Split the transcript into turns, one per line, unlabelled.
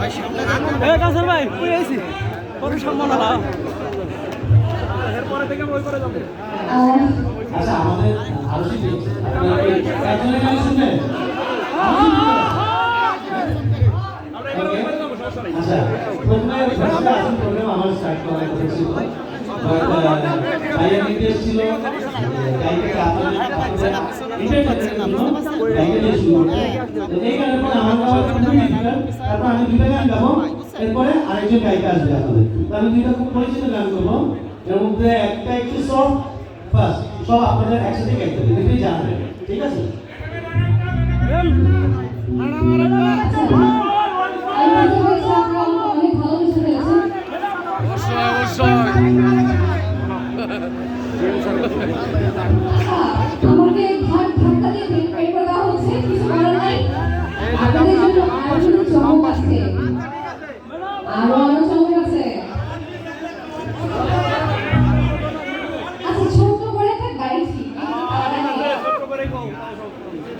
কাসার ভাই কই আইছি কত সম্মাননা এরপরে থেকে ওই করে যাবে
আচ্ছা আমাদের আরশি আপনারা একজনের গান শুনবেন আচ্ছা প্রথমে ভাষা আসল প্রোগ্রাম আমার স্টার্ট করার কথা ছিল ভাইয়া নির্দেশ ছিল গাইকে আপনাদের এই গানের পরে আমার গাওয়া তারপর আমি দুইটা গান গাবো এরপরে আরেকজন গায়িকা আসবে আপনাদের আমি দুইটা খুব পরিচিত গান করবো এর মধ্যে একটা একটু সফট ফার্স্ট সব আপনাদের একসাথে গাইতে হবে দেখলেই জানবেন ঠিক আছে